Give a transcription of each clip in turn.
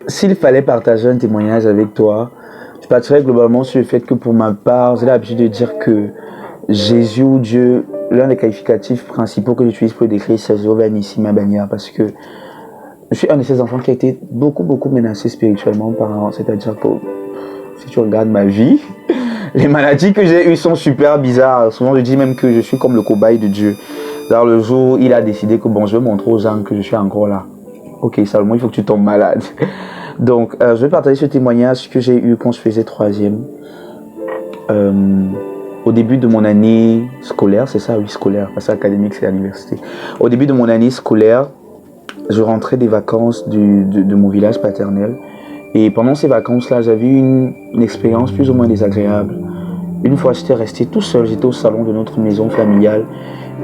s'il fallait partager un témoignage avec toi, je partirais globalement sur le fait que pour ma part, j'ai l'habitude de dire que Jésus ou Dieu, l'un des qualificatifs principaux que j'utilise pour le décrire, c'est Jéhovah Nissi, ma bannière, parce que je suis un de ces enfants qui a été beaucoup menacé spirituellement par, c'est-à-dire que si tu regardes ma vie, les maladies que j'ai eues sont super bizarres. Souvent, je dis même que je suis comme le cobaye de Dieu. Dans le jour où il a décidé que bon, je vais montrer aux gens que je suis encore là. Ok, Salomon, il faut que tu tombes malade. Donc, je vais partager ce témoignage que j'ai eu quand je faisais troisième. Au début de mon année scolaire, c'est ça, oui, scolaire, parce que académique, c'est l'université. Au début de mon année scolaire, je rentrais des vacances de mon village paternel. Et pendant ces vacances-là, j'avais eu une expérience plus ou moins désagréable. Une fois, j'étais resté tout seul, j'étais au salon de notre maison familiale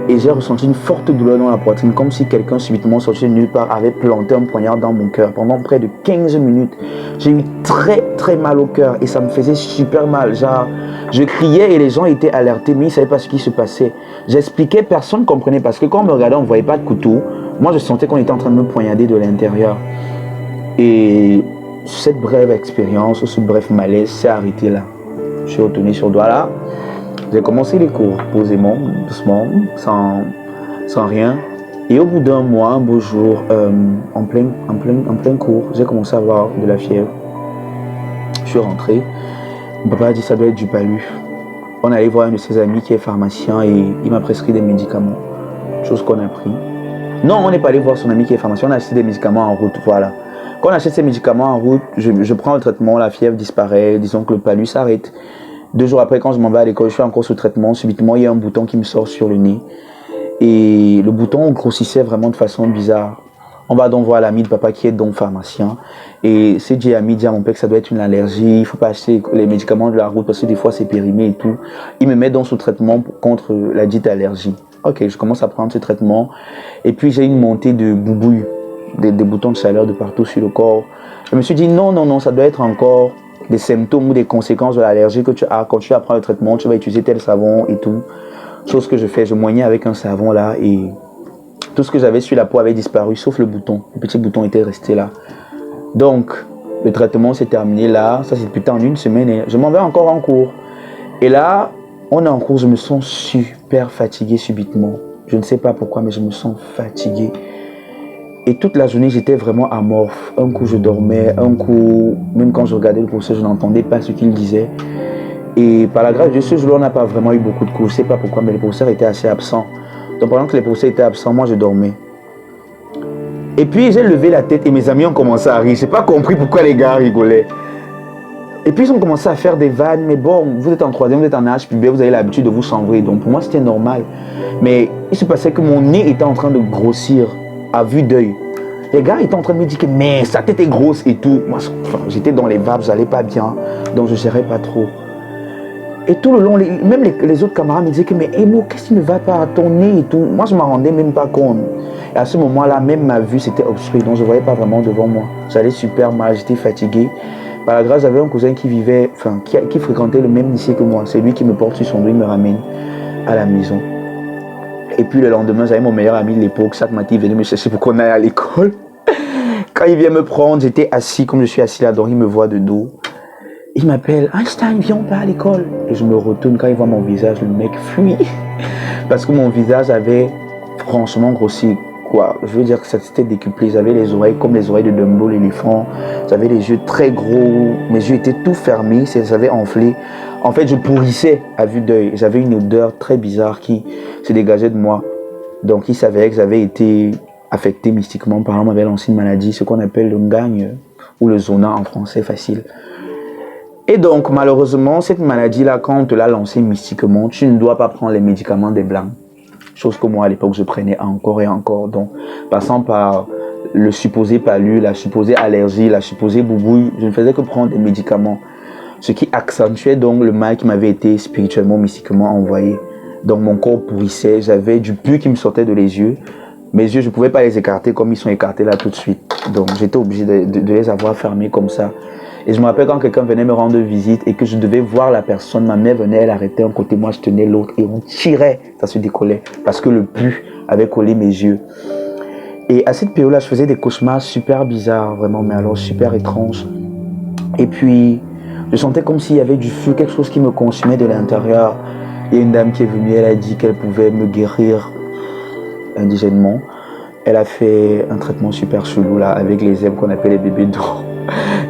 et j'ai ressenti une forte douleur dans la poitrine, comme si quelqu'un subitement sorti de nulle part avait planté un poignard dans mon cœur. Pendant près de 15 minutes, j'ai eu très mal au cœur et ça me faisait super mal. Genre, je criais et les gens étaient alertés, mais ils ne savaient pas ce qui se passait. J'expliquais, personne ne comprenait parce que quand on me regardait, on ne voyait pas de couteau. Moi, je sentais qu'on était en train de me poignarder de l'intérieur. Et cette brève expérience, ce bref malaise s'est arrêté là. Je suis retourné sur Douala. J'ai commencé les cours posément, doucement, sans rien. Et au bout d'un mois, un beau jour, en plein cours, j'ai commencé à avoir de la fièvre. Je suis rentré. Mon papa a dit ça doit être du palu. On allait voir un de ses amis qui est pharmacien et il m'a prescrit des médicaments. Chose qu'on a pris. Non, on n'est pas allé voir son ami qui est pharmacien, on a acheté des médicaments en route, voilà. Quand on achète ces médicaments en route, je prends le traitement, la fièvre disparaît, disons que le palu s'arrête. 2 jours après, quand je m'en vais à l'école, je suis encore sous traitement, subitement, il y a un bouton qui me sort sur le nez. Et le bouton grossissait vraiment de façon bizarre. On va donc voir l'ami de papa qui est donc pharmacien. Et c'est dit à midi à mon père que ça doit être une allergie, il ne faut pas acheter les médicaments de la route parce que des fois c'est périmé et tout. Il me met donc sous traitement contre la dite allergie. Ok, je commence à prendre ce traitement. Et puis j'ai une montée de boubouille, des boutons de chaleur de partout sur le corps. Je me suis dit non, ça doit être encore des symptômes ou des conséquences de l'allergie que tu as. Quand tu apprends le traitement, tu vas utiliser tel savon et tout. Chose que je fais, je moignais avec un savon là et tout ce que j'avais sur la peau avait disparu, sauf le bouton. Le petit bouton était resté là. Donc, le traitement s'est terminé là. Ça, c'est plutôt en une semaine. Et je m'en vais encore en cours. Et là, on est en cours, je me sens super fatigué subitement. Je ne sais pas pourquoi, mais je me sens fatigué. Et toute la journée, j'étais vraiment amorphe. Un coup, je dormais. Un coup, même quand je regardais le professeur, je n'entendais pas ce qu'il disait. Et par la grâce de Dieu, ce jour-là, on n'a pas vraiment eu beaucoup de cours. Je ne sais pas pourquoi, mais le professeur était assez absent. Donc pendant que les professeurs étaient absents, moi, je dormais. Et puis, j'ai levé la tête et mes amis ont commencé à rire. Je n'ai pas compris pourquoi les gars rigolaient. Et puis, ils ont commencé à faire des vannes. Mais bon, vous êtes en troisième, vous êtes en âge pubère, vous avez l'habitude de vous chambrer. Donc pour moi, c'était normal. Mais il se passait que mon nez était en train de grossir à vue d'œil. Les gars étaient en train de me dire que mais sa tête est grosse et tout. Moi, j'étais dans les vapes, j'allais pas bien. Donc je ne gérais pas trop. Et tout le long, même les autres camarades me disaient que mais Emo, qu'est-ce qui ne va pas à ton nez et tout. Moi, je ne m'en rendais même pas compte. Et à ce moment-là, même ma vue s'était obstruée. Donc je ne voyais pas vraiment devant moi. J'allais super mal, j'étais fatigué. Par la grâce, j'avais un cousin qui vivait, qui fréquentait le même lycée que moi. C'est lui qui me porte sur son dos, il me ramène à la maison. Et puis le lendemain, j'avais mon meilleur ami de l'époque. Chaque matin, il venait me chercher pour qu'on aille à l'école. Quand il vient me prendre, j'étais assis comme je suis assis là, donc il me voit de dos. Il m'appelle, Einstein, viens, on part à l'école. Et je me retourne, quand il voit mon visage, le mec fuit. Parce que mon visage avait franchement grossi. Quoi. Je veux dire que ça s'était décuplé. J'avais les oreilles comme les oreilles de Dumbo, l'éléphant. J'avais les yeux très gros. Mes yeux étaient tout fermés. Ça avait enflé. En fait, je pourrissais à vue d'œil. J'avais une odeur très bizarre qui se dégageait de moi. Donc, il savait que j'avais été affecté mystiquement. Par exemple, on m'avait lancé une maladie, ce qu'on appelle le gagne ou le zona en français facile. Et donc, malheureusement, cette maladie-là, quand on te l'a lancée mystiquement, tu ne dois pas prendre les médicaments des blancs. Chose que moi, à l'époque, je prenais encore et encore. Donc, passant par le supposé palu, la supposée allergie, la supposée boubouille, je ne faisais que prendre des médicaments. Ce qui accentuait donc le mal qui m'avait été spirituellement, mystiquement envoyé. Donc, mon corps pourrissait, j'avais du pu qui me sortait de les yeux. Mes yeux, je ne pouvais pas les écarter comme ils sont écartés là tout de suite. Donc, j'étais obligé de les avoir fermés comme ça. Et je me rappelle quand quelqu'un venait me rendre visite et que je devais voir la personne, ma mère venait, elle arrêtait un côté, moi je tenais l'autre et on tirait, ça se décollait parce que le pu avait collé mes yeux. Et à cette période-là, je faisais des cauchemars super bizarres, vraiment, mais alors super étranges. Et puis, je sentais comme s'il y avait du feu, quelque chose qui me consumait de l'intérieur. Il y a une dame qui est venue, elle a dit qu'elle pouvait me guérir indigènement. Elle a fait un traitement super chelou là, avec les herbes qu'on appelle les bébés d'or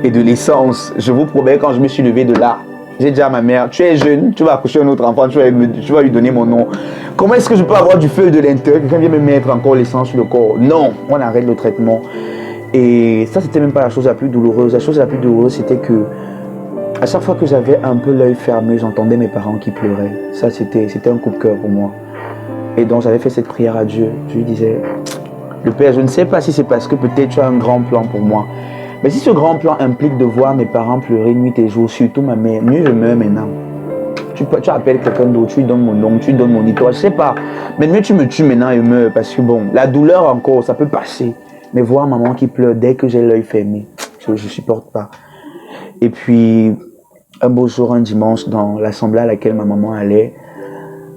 et de l'essence. Je vous promets, quand je me suis levé de là, j'ai dit à ma mère, tu es jeune, tu vas accoucher un autre enfant, tu vas lui donner mon nom. Comment est-ce que je peux avoir du feu de l'intérieur? Quelqu'un vient me mettre encore l'essence sur le corps? Non, on arrête le traitement. Et ça, c'était même pas la chose la plus douloureuse. La chose la plus douloureuse, c'était que à chaque fois que j'avais un peu l'œil fermé, j'entendais mes parents qui pleuraient. Ça, c'était un coup de cœur pour moi. Et donc, j'avais fait cette prière à Dieu. Je lui disais, le Père, je ne sais pas si c'est parce que peut-être tu as un grand plan pour moi. Mais si ce grand plan implique de voir mes parents pleurer nuit et jour, surtout ma mère, mieux je meurs maintenant. Tu appelles quelqu'un d'autre, tu lui donnes mon nom, tu lui donnes mon histoire, je sais pas. Mais mieux tu me tues maintenant et meurs, parce que bon, la douleur encore, ça peut passer. Mais voir maman qui pleure dès que j'ai l'œil fermé, je supporte pas. Et puis, un beau jour, un dimanche, dans l'assemblée à laquelle ma maman allait,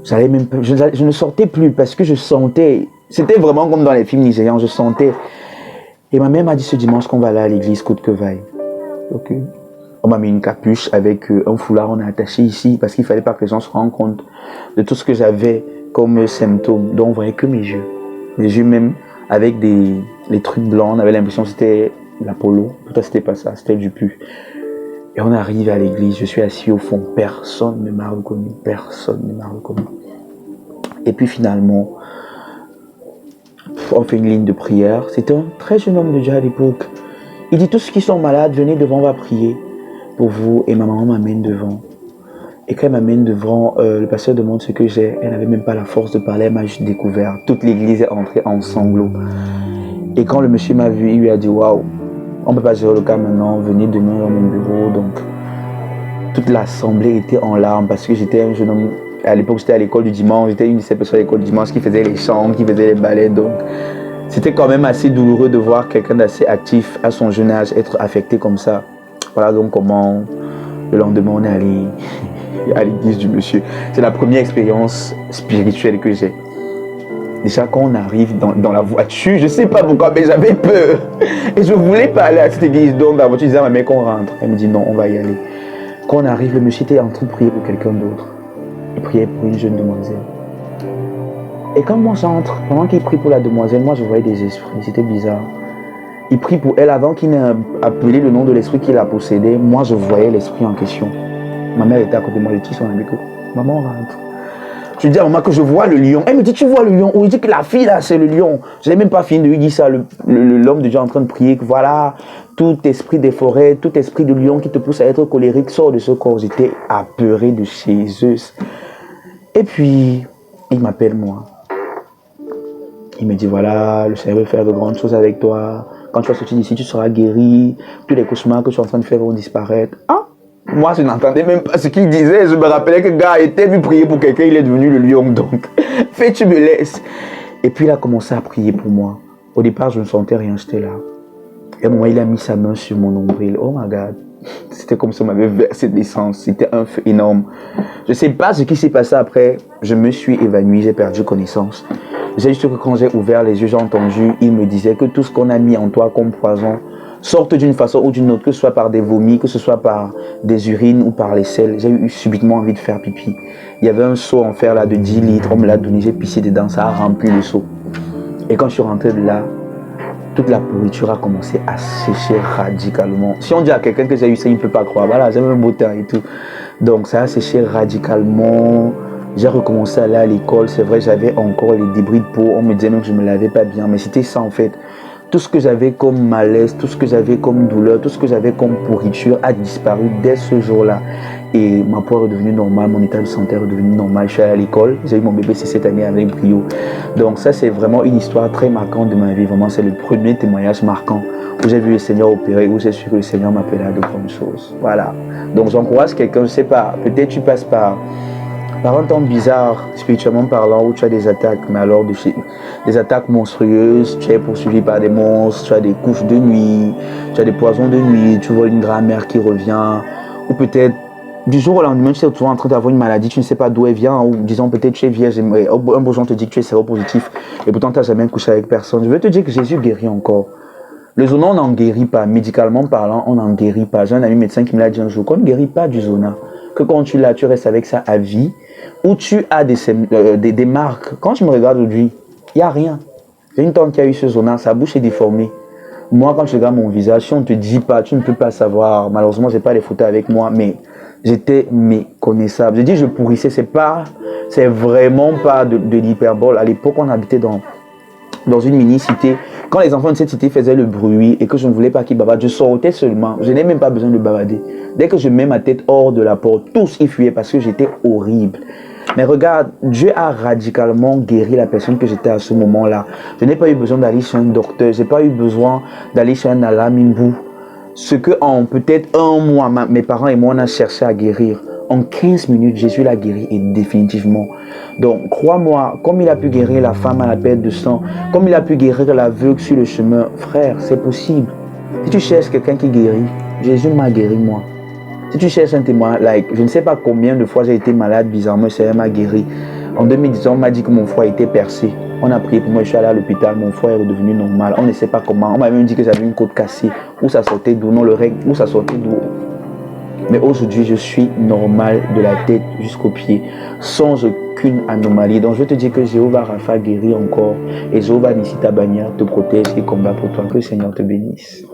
je ne sortais plus parce que je sentais, c'était vraiment comme dans les films nigérians, je sentais. Et ma mère m'a dit ce dimanche qu'on va aller à l'église, coûte que vaille. Ok. On m'a mis une capuche avec un foulard, on a attaché ici parce qu'il fallait pas que les gens se rendent compte de tout ce que j'avais comme symptômes. Donc on voyait que mes yeux même avec les trucs blancs, on avait l'impression que c'était l'Apollo. Pourtant c'était pas ça, c'était du pu. Et on arrive à l'église, je suis assis au fond, personne ne m'a reconnu, personne ne m'a reconnu. Et puis finalement, on fait une ligne de prière. C'était un très jeune homme de Dieu à l'époque. Il dit, tous ceux qui sont malades, venez devant, on va prier pour vous. Et ma maman m'amène devant. Et quand elle m'amène devant, le pasteur demande ce que j'ai. Elle n'avait même pas la force de parler, elle m'a juste découvert. Toute l'église est entrée en sanglots. Et quand le monsieur m'a vu, il lui a dit, waouh, on ne peut pas gérer le cas maintenant, venez demain dans mon bureau. Donc, toute l'assemblée était en larmes parce que j'étais un jeune homme. À l'époque, j'étais à l'école du dimanche, j'étais une de ces personnes à l'école du dimanche qui faisait les chants, qui faisait les ballets. Donc, c'était quand même assez douloureux de voir quelqu'un d'assez actif à son jeune âge être affecté comme ça. Voilà donc comment le lendemain on est allé à l'église du monsieur. C'est la première expérience spirituelle que j'ai. Déjà quand on arrive dans la voiture, je ne sais pas pourquoi, mais j'avais peur. Et je ne voulais pas aller à cette église. Donc dans la voiture, je disais à ma mère qu'on rentre. Elle me dit non, on va y aller. Quand on arrive, le monsieur était en train de prier pour quelqu'un d'autre. Il priait pour une jeune demoiselle. Et quand moi j'entre, pendant qu'il prie pour la demoiselle, moi je voyais des esprits, c'était bizarre. Il prie pour elle avant qu'il n'ait appelé le nom de l'esprit qui l'a possédé. Moi je voyais l'esprit en question. Ma mère était à côté de moi, elle dit son ami, maman rentre. Je dis à maman que je vois le lion. Elle me dit, tu vois le lion? Oui, il dit que la fille là c'est le lion. Je n'ai même pas fini de lui dire ça. L'homme de Dieu est en train de prier que voilà, tout esprit des forêts, tout esprit de lion qui te pousse à être colérique sort de ce corps. J'étais apeuré de chez eux. Et puis, il m'appelle moi. Il me dit, voilà, le Seigneur veut faire de grandes choses avec toi. Quand tu vas sortir d'ici, tu seras guéri. Tous les cauchemars que tu es en train de faire vont disparaître. Ah, moi, je n'entendais même pas ce qu'il disait. Je me rappelais que le gars était venu prier pour quelqu'un, il est devenu le lion. Donc, fais, tu me laisses. Et puis, il a commencé à prier pour moi. Au départ, je ne sentais rien, j'étais là. Et à un moment, il a mis sa main sur mon nombril. Oh my God. C'était comme si on m'avait versé de l'essence. C'était un feu énorme. Je ne sais pas ce qui s'est passé après. Je me suis évanoui, j'ai perdu connaissance. J'ai juste que quand j'ai ouvert les yeux, j'ai entendu, il me disait que tout ce qu'on a mis en toi comme poison sorte d'une façon ou d'une autre, que ce soit par des vomis, que ce soit par des urines ou par les selles. J'ai eu subitement envie de faire pipi. Il y avait un seau en fer là de 10 litres, on me l'a donné, j'ai pissé dedans, ça a rempli le seau. Et quand je suis rentré de là, toute la pourriture a commencé à sécher radicalement. Si on dit à quelqu'un que j'ai eu ça, il ne peut pas croire. Voilà, j'ai un beau temps et tout. Donc ça a séché radicalement. J'ai recommencé à aller à l'école. C'est vrai, j'avais encore les débris de peau. On me disait même que je ne me lavais pas bien. Mais c'était ça en fait. Tout ce que j'avais comme malaise, tout ce que j'avais comme douleur, tout ce que j'avais comme pourriture a disparu dès ce jour-là. Et ma peau est redevenue normale, mon état de santé est redevenu normal. Je suis allé à l'école, j'ai eu mon bébé cette année avec brio. Donc ça, c'est vraiment une histoire très marquante de ma vie. Vraiment, c'est le premier témoignage marquant où j'ai vu le Seigneur opérer, où j'ai su que le Seigneur m'appelait à de grandes choses. Voilà. Donc j'encourage quelqu'un, je ne sais pas, peut-être tu passes par un temps bizarre, spirituellement parlant, où tu as des attaques, mais alors des attaques monstrueuses, tu es poursuivi par des monstres, tu as des couches de nuit, tu as des poisons de nuit, tu vois une grand-mère qui revient, ou peut-être du jour au lendemain, tu es toujours en train d'avoir une maladie, tu ne sais pas d'où elle vient, ou disons peut-être tu es vierge, et un beau jour on te dit que tu es séropositif, et pourtant tu n'as jamais couché avec personne. Je veux te dire que Jésus guérit encore. Le zona, on n'en guérit pas. Médicalement parlant, on n'en guérit pas. J'ai un ami médecin qui me l'a dit un jour qu'on ne guérit pas du zona. Que quand tu l'as, tu restes avec ça à vie, ou tu as des marques. Quand tu me regardes aujourd'hui, il n'y a rien. J'ai une tante qui a eu ce zona, sa bouche est déformée. Moi, quand tu regardes mon visage, si on ne te dit pas, tu ne peux pas savoir. Malheureusement, je n'ai pas les photos avec moi, mais j'étais méconnaissable. Je dis je pourrissais, c'est vraiment pas de l'hyperbole. À l'époque, on habitait dans une mini-cité. Quand les enfants de cette cité faisaient le bruit et que je ne voulais pas qu'ils bavardent, je sortais seulement. Je n'ai même pas besoin de bavarder. Dès que je mets ma tête hors de la porte, tous y fuyaient parce que j'étais horrible. Mais regarde, Dieu a radicalement guéri la personne que j'étais à ce moment-là. Je n'ai pas eu besoin d'aller chez un docteur. Je n'ai pas eu besoin d'aller chez un alamimbu. Ce que en peut-être un mois, mes parents et moi, on a cherché à guérir. En 15 minutes, Jésus l'a guéri et définitivement. Donc, crois-moi, comme il a pu guérir la femme à la perte de sang, comme il a pu guérir l'aveugle sur le chemin, frère, c'est possible. Si tu cherches quelqu'un qui guérit, Jésus m'a guéri moi. Si tu cherches un témoin, je ne sais pas combien de fois j'ai été malade, bizarrement, le Seigneur m'a guéri. En 2010, on m'a dit que mon foie était percé. On a prié pour moi, je suis allé à l'hôpital, mon foie est redevenu normal. On ne sait pas comment. On m'a même dit que j'avais une côte cassée. Où ça sortait d'où? Non, le règle, où ça sortait d'où? Mais aujourd'hui, je suis normal de la tête jusqu'aux pieds, sans aucune anomalie. Donc, je veux te dire que Jéhovah Rapha guérit encore. Et Jéhovah Nissi Tabania te protège et combat pour toi. Que le Seigneur te bénisse.